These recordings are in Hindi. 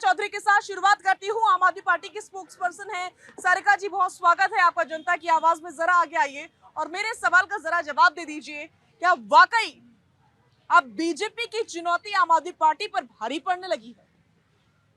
चौधरी के साथ शुरुआत करती हूँ। आम आदमी पार्टी की स्पोक्स पर्सन है सारिका जी, बहुत स्वागत है आपका जनता की आवाज में। जरा आगे आइए और मेरे सवाल का जरा जवाब दे दीजिए, क्या वाकई अब बीजेपी की चुनौती आम आदमी पार्टी पर भारी पड़ने लगी है?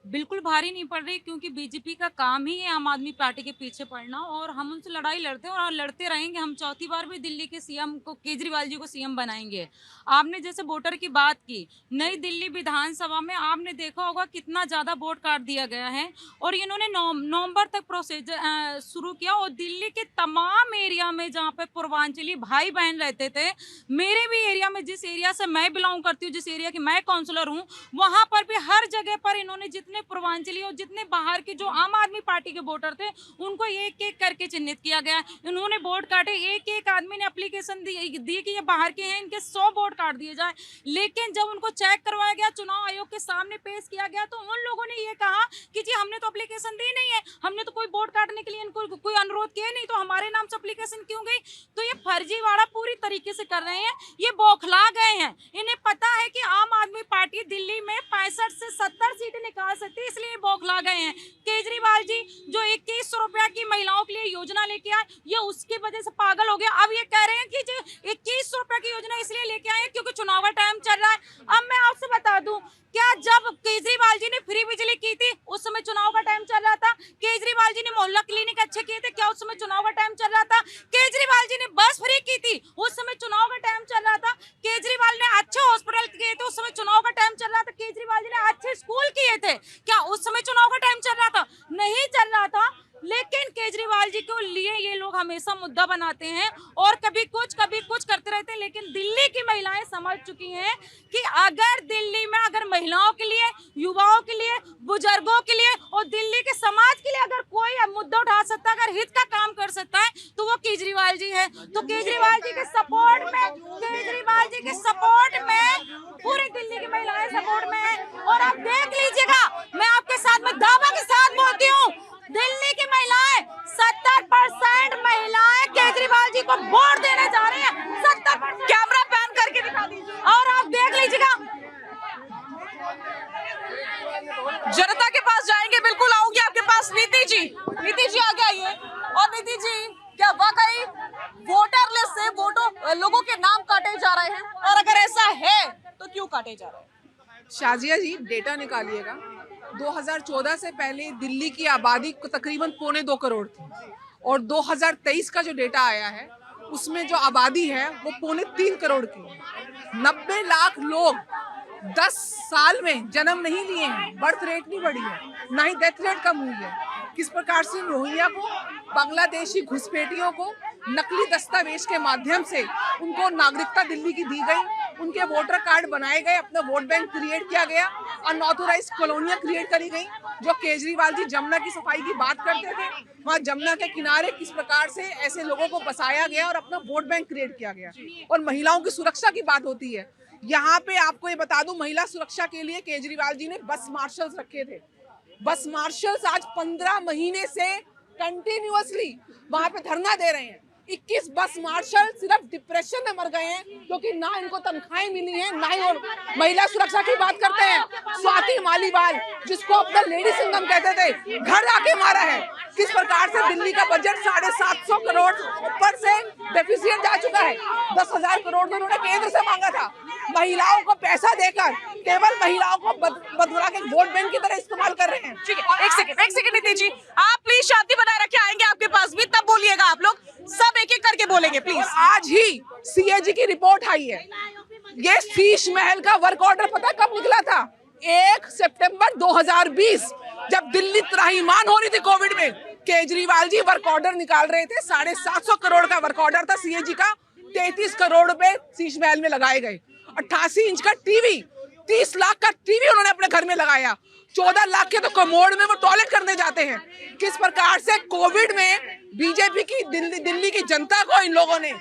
बिल्कुल भारी नहीं पड़ रही, क्योंकि बीजेपी का काम ही है आम आदमी पार्टी के पीछे पड़ना, और हम उनसे लड़ाई लड़ते हैं और लड़ते रहेंगे। हम चौथी बार भी दिल्ली के सीएम को, केजरीवाल जी को सीएम बनाएंगे। आपने जैसे वोटर की बात की, नई दिल्ली विधानसभा में आपने देखा होगा कितना ज्यादा वोट काट दिया गया है, और इन्होंने नवंबर तक प्रोसीजर शुरू किया, और दिल्ली के तमाम एरिया में जहाँ पे पूर्वांचली भाई बहन रहते थे, मेरे भी एरिया में, जिस एरिया से मैं बिलोंग करती हूँ, जिस एरिया की मैं काउंसलर हूँ, वहां पर भी हर जगह पर इन्होंने जितने पूर्वांचली और जितने बाहर के जो आम आदमी पार्टी के वोटर थे, उनको एक एक करके चिन्हित किया गया। इन्होंने वोट काटे, एक एक आदमी ने एप्लीकेशन दी कि ये बाहर के हैं, इनके 100 वोट काट दिए जाए। लेकिन जब उनको चेक करवाया गया, चुनाव आयोग के सामने पेश किया गया, तो उन लोगों ने ये कहा कि जी हमने तो एप्लीकेशन दी नहीं है, हमने तो कोई वोट काटने के लिए इनको कोई अनुरोध किया नहीं, तो हमारे नाम से एप्लीकेशन क्यों गई? तो ये फर्जीवाड़ा पूरी तरीके से कर रहे हैं, ये बौखला गए हैं। इन्हें पता है कि आम आदमी पार्टी दिल्ली में 65 से 70 सीटें निकाल सकती है, इसलिए बौखला गए हैं। केजरीवाल जी जो 2100 रुपया की महिलाओं के लिए योजना लेके आए, ये उसकी वजह से पागल हो गया। अब ये कह रहे हैं कि 2100 रुपया की योजना इसलिए लेके आए क्योंकि चुनाव का टाइम चल रहा है। अब मैं आपसे बता दूं, क्या जब केजरीवाल जी ने फ्री बिजली की थी उस समय चुनाव का टाइम चल रहा था? केजरीवाल जी ने मोहल्ला क्लिनिक अच्छे किए थे, क्या उस समय चुनाव का टाइम चल रहा था? केजरीवाल जी ने बस फ्री की थी, उस समय चुनाव का टाइम चल रहा था? केजरीवाल ने अच्छे हॉस्पिटल किए थे, उस समय चुनाव का टाइम चल रहा था? केजरीवाल जी ने अच्छे स्कूल किए थे, क्या उस समय चुनाव का टाइम चल रहा था? नहीं चल रहा था। लेकिन केजरीवाल जी को लिए ये लोग हमेशा मुद्दा बनाते हैं और कभी कुछ करते रहते हैं। लेकिन दिल्ली की महिलाएं समझ चुकी हैं कि अगर दिल्ली में अगर महिलाओं के लिए, युवाओं के लिए, बुजुर्गों के लिए और दिल्ली के समाज के लिए अगर कोई मुद्दा उठा सकता है, अगर हित का काम कर सकता है, तो वो केजरीवाल जी है। तो केजरीवाल जी के सपोर्ट में पूरी दिल्ली की महिलाएं सपोर्ट में है। और आप देख लीजिएगा, मैं आपके साथ में दावा के साथ बोलती हूँ, दिल्ली की महिलाएं 70% महिलाएं केजरीवाल जी को वोट देने जा रही हैं। 70%। कैमरा पैन करके दिखा दीजिए और आप देख लीजिएगा। जनता के पास जाएंगे, बिल्कुल आऊंगी आपके पास। नीति जी आगे आइए। और नीति जी, क्या वाकई वोटर लिस्ट से लोगों के नाम काटे जा रहे हैं, और अगर ऐसा है तो क्यों काटे जा रहे हैं? शाजिया जी, डेटा निकालिएगा। 2014 से पहले दिल्ली की आबादी तकरीबन 2.25 करोड़ थी, और 2023 का जो डेटा आया है उसमें जो आबादी है वो 3.25 करोड़ की है। 90 लाख लोग 10 साल में जन्म नहीं लिए हैं, बर्थ रेट नहीं बढ़ी है, ना ही डेथ रेट कम हुई है। किस प्रकार से रोहिंग्या को, बांग्लादेशी घुसपैठियों को नकली दस्तावेज के माध्यम से उनको नागरिकता दिल्ली की दी गई, उनके वोटर कार्ड बनाए गए, अपना वोट बैंक क्रिएट किया गया, अनऑथोराइज कॉलोनियां क्रिएट करी गई। जो केजरीवाल जी जमुना की सफाई की बात करते थे, वहाँ जमुना के किनारे किस प्रकार से ऐसे लोगों को बसाया गया और अपना वोट बैंक क्रिएट किया गया। और महिलाओं की सुरक्षा की बात होती है, यहाँ पे आपको ये बता दूं, महिला सुरक्षा के लिए केजरीवाल जी ने बस मार्शल्स रखे थे। बस मार्शल्स आज 15 महीने से कंटिन्यूअसली वहां पे धरना दे रहे हैं। 21 बस मार्शल सिर्फ डिप्रेशन में मर गए हैं, क्योंकि ना इनको तनख्वाहें मिली हैं, ना ही और महिला सुरक्षा की बात करते हैं। स्वाति मालीवाल, जिसको अपना लेडी सिंघम कहते थे, घर आके मारा है। किस प्रकार से दिल्ली का बजट 750 करोड़ ऊपर से डेफिसिट जा चुका है। 10,000 करोड़ तो उन्होंने केंद्र से मांगा था। महिलाओं को पैसा देकर केवल महिलाओं को बदला के वोट बैंक की तरह इस्तेमाल कर रहे हैं। ठीक है, एक सेकंड नीति जी, आप प्लीज शांति बनाए रखे, आएंगे आपके पास भी, तब बोलिएगा। आप लोग सब एक एक करके बोलेंगे प्लीज। आज ही सीएजी की रिपोर्ट आई है। ये शीश महल का वर्क ऑर्डर पता कब निकला था? 1 सितंबर 2020, जब दिल्ली त्राहिमाम हो रही थी कोविड में। केजरीवाल जी वर्क ऑर्डर निकाल रहे थे, 750 करोड़ का वर्क ऑर्डर था सीएजी का। 33 करोड़ रुपए शीश महल में लगाए गए। 88 इंच का टीवी, 30 लाख का टीवी उन्होंने अपने घर में लगाया। 14 लाख के तो कमोड में वो टॉयलेट करने जाते हैं। किस प्रकार से कोविड में बीजेपी की दिल्ली की जनता को इन लोगों ने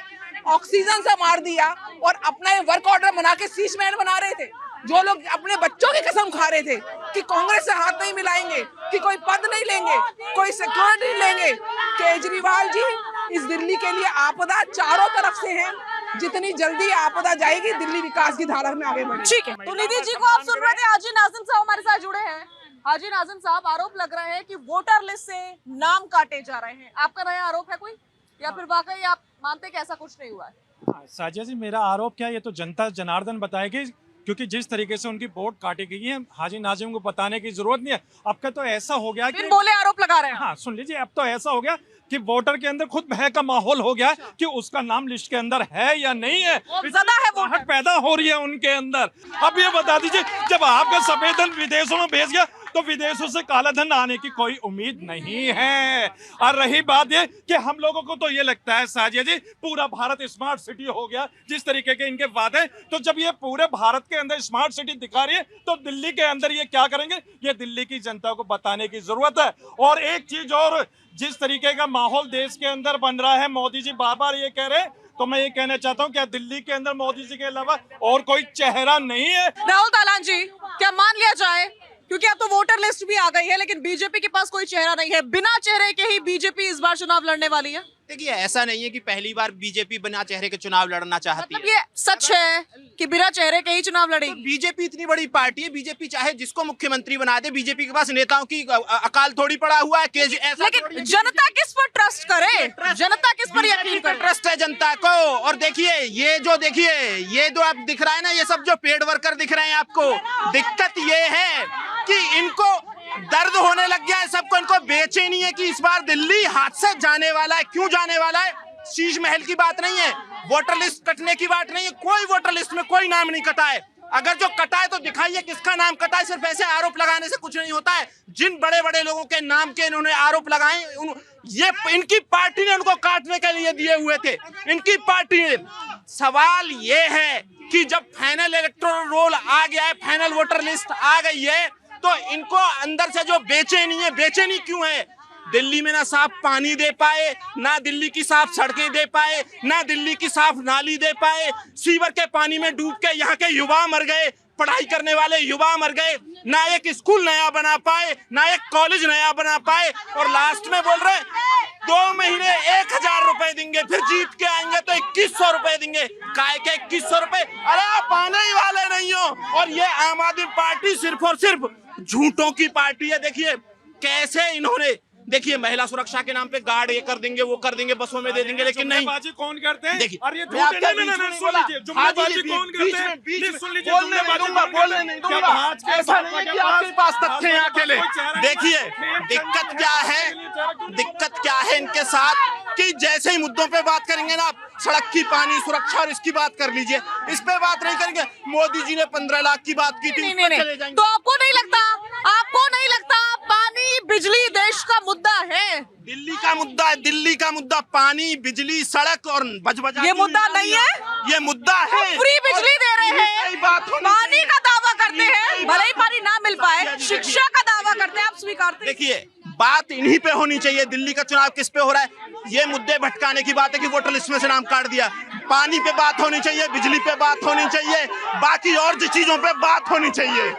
ऑक्सीजन से मार दिया और अपना ये वर्क ऑर्डर बना के शीश महल बना रहे थे। जो लोग अपने बच्चों की कसम खा रहे थे कि कांग्रेस से हाथ नहीं मिलाएंगे, कि कोई पद नहीं लेंगे, कोई सिक्योरिटी नहीं लेंगे। केजरीवाल जी इस दिल्ली के लिए आपदा चारों तरफ से है। जितनी जल्दी आपदा जाएगी, दिल्ली विकास की धारा में आगे बढ़ेगी। ठीक है, तो निधि जी को आप सुन रहे थे, आज नाजिम साहब हमारे साथ जुड़े हैं। हाजी नाज़िम साहब, आरोप लग रहा है कि वोटर लिस्ट से नाम काटे जा रहे हैं, आपका नया आरोप है कोई, या फिर वाकई आप मानते हैं कि ऐसा कुछ नहीं हुआ है? साजिया जी, मेरा आरोप क्या है, ये तो जनता जनार्दन बताएगी, क्योंकि जिस तरीके से उनकी वोट काटी गई है, हाजी नाजिम को बताने की जरूरत नहीं है। अब का तो ऐसा हो गया बिन कि बोले आरोप लगा रहे हैं। हाँ सुन लीजिए, अब तो ऐसा हो गया कि वोटर के अंदर खुद भय का माहौल हो गया कि उसका नाम लिस्ट के अंदर है या नहीं है। ज्यादा है वोटर। आहट पैदा हो रही है उनके अंदर। अब ये बता दीजिए, जब आपका सफेद धन विदेशों में भेज गया तो विदेशों से काला धन आने की कोई उम्मीद नहीं है। और रही बात ये कि हम लोगों को तो ये लगता है साजिया जी, पूरा भारत स्मार्ट सिटी हो गया जिस तरीके के इनके वादे। तो जब ये पूरे भारत के अंदर स्मार्ट सिटी दिखा रही है तो दिल्ली के अंदर ये क्या करेंगे, ये दिल्ली की जनता को बताने की जरूरत है। और एक चीज और, जिस तरीके का माहौल देश के अंदर बन रहा है, मोदी जी बार बार ये कह रहे हैं, तो मैं ये कहना चाहता हूँ क्या दिल्ली के अंदर मोदी जी के अलावा और कोई चेहरा नहीं है? राहुल तालान जी, क्या मान लिया जाए, क्योंकि अब तो वोटर लिस्ट भी आ गई है, लेकिन बीजेपी के पास कोई चेहरा नहीं है, बिना चेहरे के ही बीजेपी इस बार चुनाव लड़ने वाली है? देखिए, ऐसा नहीं है कि पहली बार बीजेपी बिना चेहरे के चुनाव लड़ना चाहती मतलब है। ये सच है कि बिना चेहरे के ही चुनाव तो लड़ेगी? बीजेपी इतनी बड़ी पार्टी है, बीजेपी चाहे जिसको मुख्यमंत्री बना दे, बीजेपी के पास नेताओं की अकाल थोड़ी पड़ा हुआ है। ऐसा लेकिन जनता किस पर ट्रस्ट करे, जनता किस पर यकीन करे? ट्रस्ट है जनता को। और देखिए, ये जो आप दिख रहा है ना, ये सब जो पेड वर्कर दिख रहे हैं आपको, दिक्कत ये है कि इनको दर्द होने लग गया है सबको। इनको बेचैनी है कि इस बार दिल्ली हाथ से जाने वाला है। क्यों जाने वाला है? शीश महल की बात नहीं है, वोटर लिस्ट कटने की बात नहीं है। कोई वोटर लिस्ट में कोई नाम नहीं कटा है। अगर जो कटा है तो दिखाइए किसका नाम कटा है। सिर्फ ऐसे आरोप लगाने से कुछ नहीं होता है। जिन बड़े बड़े लोगों के नाम के इन्होंने आरोप लगाए, ये इनकी पार्टी ने उनको काटने के लिए दिए हुए थे, इनकी पार्टी ने। सवाल ये है कि जब फाइनल इलेक्टोरल रोल आ गया है, फाइनल वोटर लिस्ट आ गई है, तो इनको अंदर से जो बेचैनी है, बेचैनी क्यों है? दिल्ली में ना साफ पानी दे पाए, ना दिल्ली की साफ सड़कें दे पाए, ना दिल्ली की साफ नाली दे पाए, सीवर के पानी में डूब के यहाँ के युवा मर गए, पढ़ाई करने वाले युवा मर गए, ना एक स्कूल नया बना पाए, ना एक कॉलेज नया बना पाए। और लास्ट में बोल रहे 2 महीने 1000 रुपए देंगे, फिर जीत के आएंगे तो 2100 रुपए देंगे। काय के 2100 रुपए? अरे आप आने ही वाले नहीं हो। और ये आम आदमी पार्टी सिर्फ और सिर्फ झूठों की पार्टी है। देखिए कैसे इन्होंने, देखिए महिला सुरक्षा के नाम पे गार्ड ये कर देंगे, वो कर देंगे, बसों में दे देंगे, लेकिन नहीं। जुमलेबाजी कौन करते हैं? देखिए, और ये झूठे नहीं, सुन लीजिए, जुमलेबाजी कौन करते हैं? सुन लीजिए, बोलने नहीं दूंगा। ऐसा नहीं है कि आपके पास तथ्य हैं अकेले। देखिए दिक्कत क्या है, दिक्कत क्या है इनके साथ कि जैसे ही मुद्दों पे बात करेंगे ना, आप सड़क की, पानी, सुरक्षा और इसकी बात कर लीजिए, इस पे बात नहीं करेंगे। मोदी जी ने 15 लाख की बात की थी, उस पर चले जाएंगे। तो आपको नहीं लगता पानी बिजली देश का मुद्दा है? दिल्ली का मुद्दा है, दिल्ली का मुद्दा पानी, बिजली, सड़क और बजबजा। ये मुद्दा नहीं है? ये मुद्दा है। फ्री बिजली दे रहे हैं, पानी का दावा करते हैं, भले ही पानी ना मिल पाए, शिक्षा का दावा करते हैं, आप स्वीकारते हैं? देखिए बात इन्हीं पे होनी चाहिए। दिल्ली का चुनाव किस पे हो रहा है? ये मुद्दे भटकाने की बात है कि वोटर लिस्ट में से नाम काट दिया। पानी पे बात होनी चाहिए, बिजली पे बात होनी चाहिए, बाकी और चीजों पे बात होनी चाहिए।